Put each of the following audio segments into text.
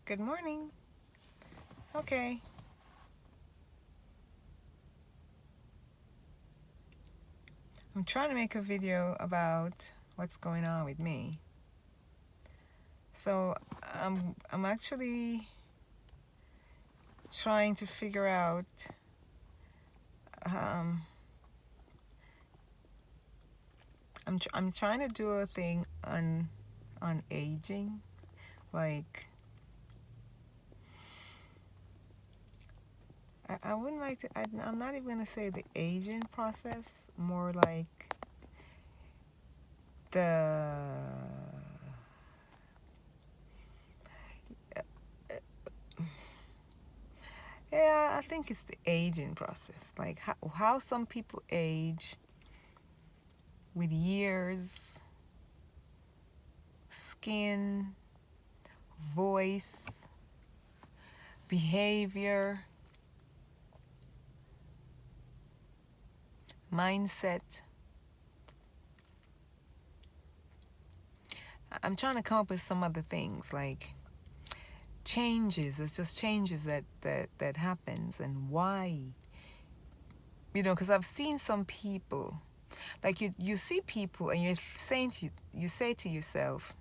Good morning. Okay. I'm trying to make a video about what's going on with me. So I'm actually trying to figure out um, I'm trying to do a thing on aging, like I wouldn't like to I'm not even gonna say the aging process, more like the yeah, I think it's the aging process, like how some people age with years, skin, voice, behavior, mindset. I'm trying to come up with some other things like changes. It's just changes that happens, and why. Because I've seen some people, like you see people and you say to yourself,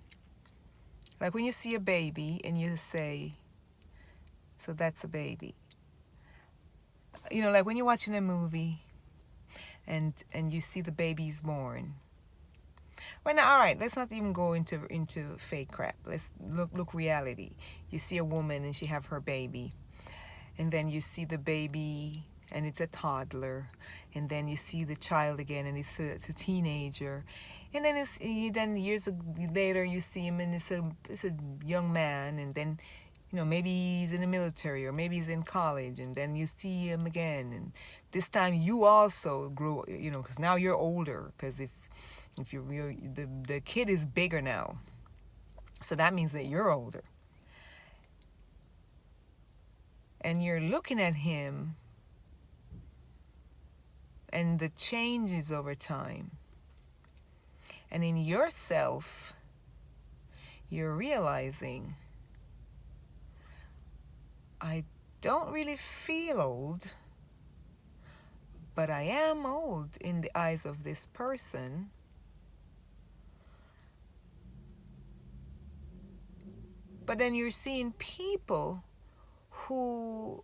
like when you see a baby and you say, so that's a baby. Like when you're watching a movie and you see the baby's born. Well, now, all right, let's not even go into fake crap. Let's look reality. You see a woman and she have her baby, and then you see the baby and it's a toddler, and then you see the child again and it's a teenager, and then then years later you see him and it's a young man, and then maybe he's in the military or maybe he's in college, and then you see him again, and this time you also grow, because now you're older, because if the kid is bigger now, so that means that you're older, and you're looking at him and the changes over time, and in yourself you're realizing, I don't really feel old, but I am old in the eyes of this person. But then you're seeing people who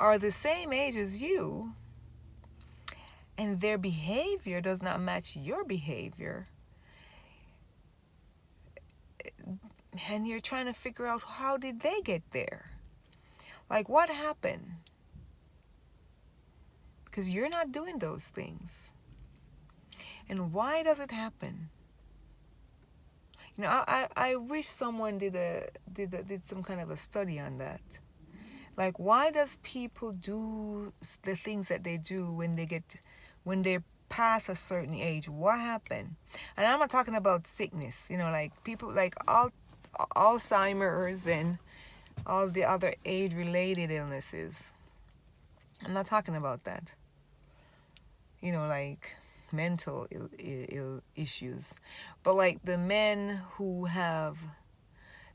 are the same age as you, and their behavior does not match your behavior. And you're trying to figure out, how did they get there? Like, what happened? Because you're not doing those things. And why does it happen? I wish someone did some kind of a study on that. Like, why does people do the things that they do when they pass a certain age? What happened? And I'm not talking about sickness, like people like Alzheimer's and all the other age-related illnesses. I'm not talking about that. Like mental ill issues. But like the men who have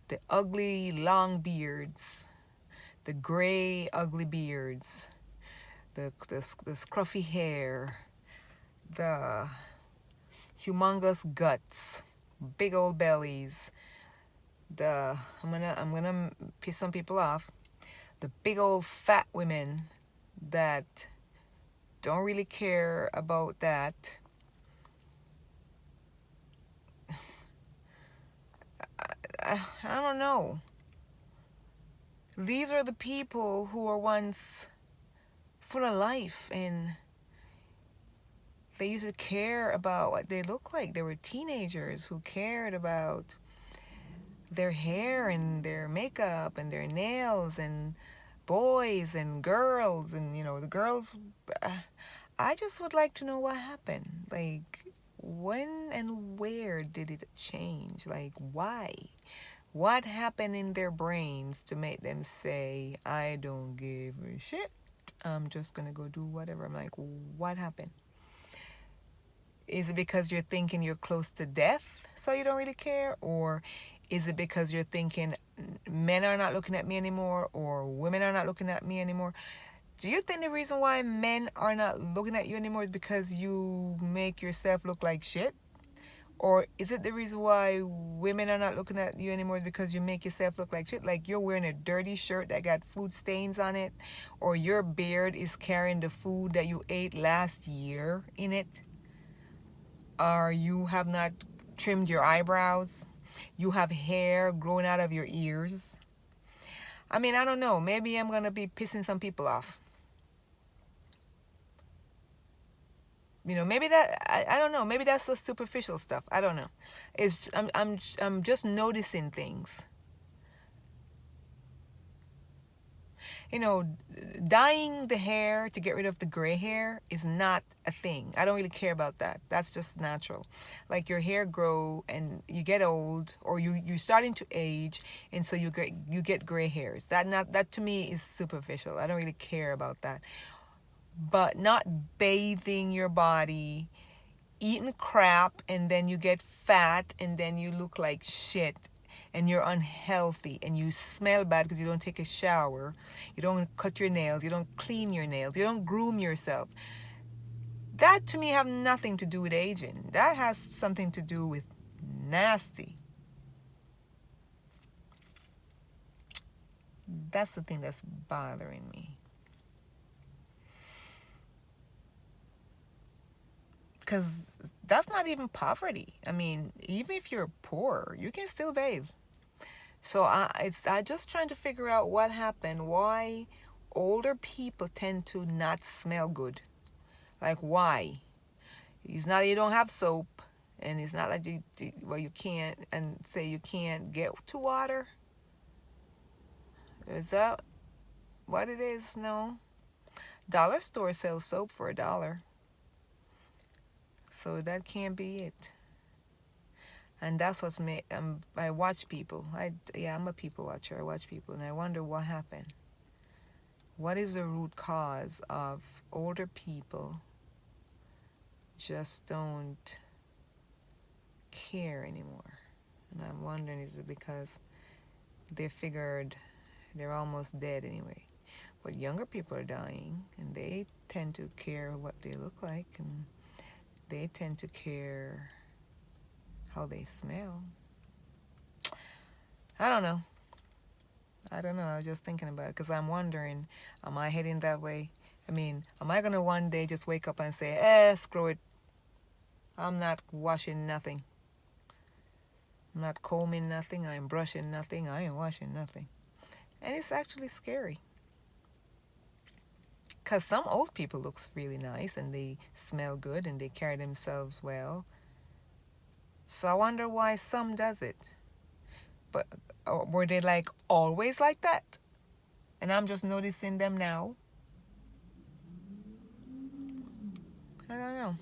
the ugly long beards, the gray ugly beards, the scruffy hair, the humongous guts, big old bellies, I'm gonna piss some people off, the big old fat women that don't really care about that. I don't know. These are the people who were once full of life, and they used to care about what they look like. They were teenagers who cared about their hair and their makeup and their nails, and boys and girls, and the girls. I just would like to know what happened. Like, when and where did it change? Like, why? What happened in their brains to make them say, I don't give a shit, I'm just gonna go do whatever? I'm like, what happened? Is it because you're thinking you're close to death, so you don't really care? Or Is it because you're thinking men are not looking at me anymore, or women are not looking at me anymore? Do you think the reason why men are not looking at you anymore is because you make yourself look like shit? Or is it the reason why women are not looking at you anymore is because you make yourself look like shit? Like you're wearing a dirty shirt that got food stains on it, or your beard is carrying the food that you ate last year in it, or you have not trimmed your eyebrows, you have hair growing out of your ears. I mean, I don't know. Maybe I'm going to be pissing some people off. You know, maybe that, I don't know. Maybe that's the superficial stuff. I don't know. I'm just noticing things. You know, dyeing the hair to get rid of the gray hair is not a thing. I don't really care about that. That's just natural. Like your hair grow and you get old, or you're starting to age, and so you get gray hairs. That to me is superficial. I don't really care about that. But not bathing your body, eating crap, and then you get fat, and then you look like shit, and you're unhealthy, and you smell bad because you don't take a shower, you don't cut your nails, you don't clean your nails, you don't groom yourself. That to me have nothing to do with aging. That has something to do with nasty. That's the thing that's bothering me. Because that's not even poverty. I mean, even if you're poor, you can still bathe. So I just trying to figure out what happened. Why older people tend to not smell good. Like why? It's not you don't have soap, and it's not like you can't, and say you can't get to water. Is that what it is? No. Dollar store sells soap for $1. So that can't be it. And that's what's made. I watch people. I'm a people watcher. I watch people, and I wonder what happened. What is the root cause of older people just don't care anymore? And I'm wondering, is it because they figured they're almost dead anyway? But younger people are dying, and they tend to care what they look like, and they tend to care how they smell. I don't know. I was just thinking about it because I'm wondering, am I heading that way? I mean, am I going to one day just wake up and say, screw it. I'm not washing nothing. I'm not combing nothing. I'm brushing nothing. I ain't washing nothing. And it's actually scary. Because some old people look really nice, and they smell good, and they carry themselves well. So I wonder why some does it. But were they like always like that? And I'm just noticing them now? I don't know.